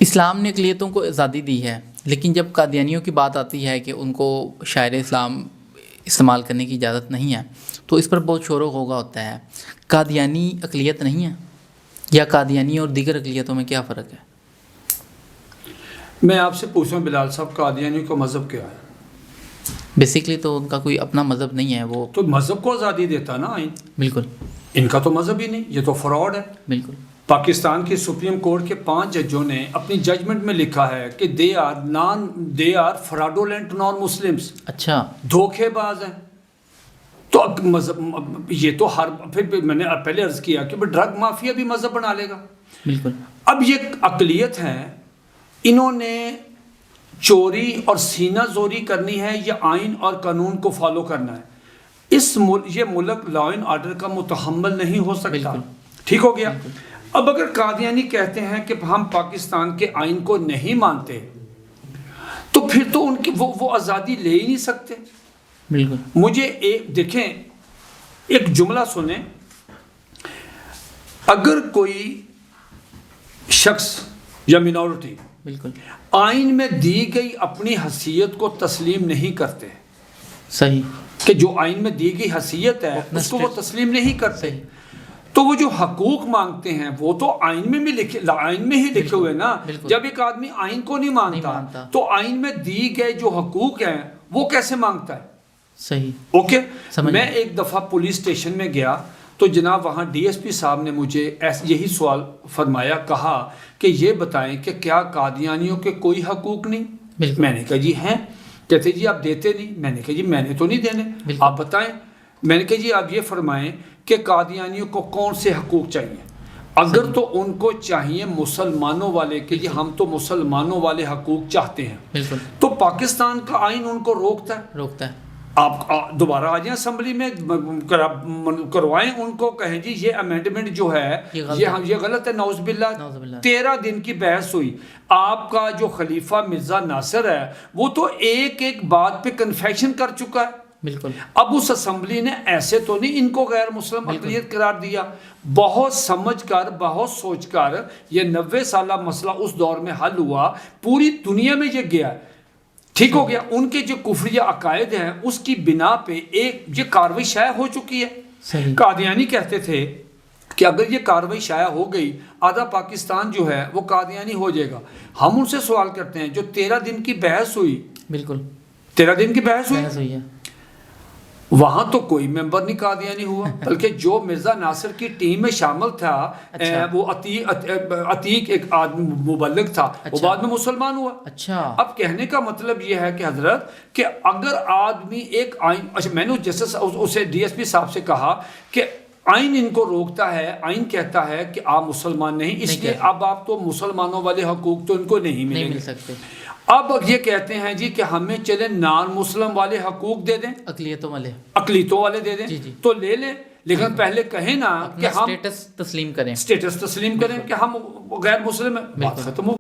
اسلام نے اقلیتوں کو آزادی دی ہے، لیکن جب قادیانیوں کی بات آتی ہے کہ ان کو شاعر اسلام استعمال کرنے کی اجازت نہیں ہے تو اس پر بہت شور و غوغا ہوتا ہے۔ قادیانی اقلیت نہیں ہے، یا قادیانی اور دیگر اقلیتوں میں کیا فرق ہے؟ میں آپ سے پوچھوں بلال صاحب، قادیانی کا مذہب کیا ہے؟ بیسیکلی تو ان کا کوئی اپنا مذہب نہیں ہے، وہ تو مذہب کو آزادی دیتا نا آئین، بالکل ان کا تو مذہب ہی نہیں، یہ تو فراڈ ہے۔ بالکل پاکستان کی سپریم کورٹ کے 5 ججوں نے اپنی ججمنٹ میں لکھا ہے کہ دے آر فراڈولنٹ نان مسلمس، اچھا دھوکے باز ہیں۔ تو اب مذہب یہ تو پھر میں نے پہلے عرض کیا کہ ڈرگ مافیا بھی مذہب بنا لے گا۔ بالکل اب یہ اقلیت ہے، انہوں نے چوری اور سینہ زوری کرنی ہے یا آئین اور قانون کو فالو کرنا ہے؟ یہ ملک لا اینڈ آرڈر کا متحمل نہیں ہو سکتا۔ بالکل ٹھیک ہو گیا۔ اب اگر قادیانی کہتے ہیں کہ ہم پاکستان کے آئین کو نہیں مانتے تو پھر تو ان کی وہ آزادی لے ہی نہیں سکتے۔ بالکل مجھے دیکھیں ایک جملہ سنیں، اگر کوئی شخص یا مینورٹی بالکل آئین میں دی گئی اپنی حیثیت کو تسلیم نہیں کرتے، صحیح، کہ جو آئین میں دی گئی حیثیت ہے اس کو وہ تسلیم نہیں کرتے، تو وہ جو حقوق مانگتے ہیں وہ تو آئین میں ہی لکھے ہوئے نا۔ جب ایک آدمی آئین کو نہیں مانتا تو آئین میں دی گئے جو حقوق ہیں وہ کیسے مانگتا ہے؟ صحیح، اوکے۔ میں ایک دفعہ پولیس اسٹیشن میں گیا تو جناب وہاں ڈی ایس پی صاحب نے مجھے یہی سوال فرمایا، کہا کہ یہ بتائیں کہ کیا قادیانیوں کے کوئی حقوق نہیں؟ میں نے کہا جی ہیں۔ کہتے جی آپ دیتے نہیں؟ میں نے کہا جی میں نے تو نہیں دینے، آپ بتائیں۔ میں نے کہا جی آپ یہ فرمائیں کہ قادیانیوں کو کون سے حقوق چاہیے؟ اگر تو ان کو چاہیے مسلمانوں والے کہ جی ہم تو مسلمانوں والے حقوق چاہتے ہیں، تو پاکستان کا آئین ان کو روکتا ہے۔ آپ دوبارہ آ جائیں اسمبلی میں کروائیں ان کو، کہیں جی یہ امینڈمنٹ جو ہے یہ غلط ہے، نعوذ باللہ۔ 13 دن کی بحث ہوئی۔ آپ کا جو خلیفہ مرزا ناصر ہے وہ تو ایک بات پہ کنفیشن کر چکا ہے۔ بالکل اب اس اسمبلی نے ایسے تو نہیں ان کو غیر مسلم اقلیت قرار دیا، بہت سمجھ کر بہت سوچ کر یہ 90 سالہ مسئلہ اس دور میں حل ہوا، پوری دنیا میں یہ گیا ہے۔ ٹھیک ہو گیا۔ ان کے جو کفریہ عقائد ہیں اس کی بنا پہ یہ کاروائی شائع ہو چکی ہے۔ قادیانی کہتے تھے کہ اگر یہ کاروائی شائع ہو گئی آدھا پاکستان جو ہے وہ قادیانی ہو جائے گا۔ ہم ان سے سوال کرتے ہیں جو 13 دن کی بحث ہوئی، بالکل 13 دن کی بحث ہوئی ہے، وہاں تو کوئی ممبر نہیں قادیانی ہوا، بلکہ جو مرزا ناصر کی ٹیم میں شامل تھا وہ عتیق ایک آدمی مبلغ تھا، وہ بعد میں مسلمان ہوا۔ اب کہنے کا مطلب یہ ہے کہ حضرت کہ اگر آدمی ایک آئین، اچھا میں نے جیسے اسے ڈی ایس پی صاحب سے کہا کہ آئین ان کو روکتا ہے، آئین کہتا ہے کہ آپ مسلمان نہیں، اس لیے اب آپ تو مسلمانوں والے حقوق تو ان کو نہیں مل سکتے۔ اب یہ کہتے ہیں جی کہ ہمیں چلے نان مسلم والے حقوق دے دیں، اقلیتوں والے دے دیں، تو لے لیں، لیکن پہلے کہیں نا کہ ہم سٹیٹس تسلیم کریں کہ ہم غیر مسلم ہیں، بات ختم ہو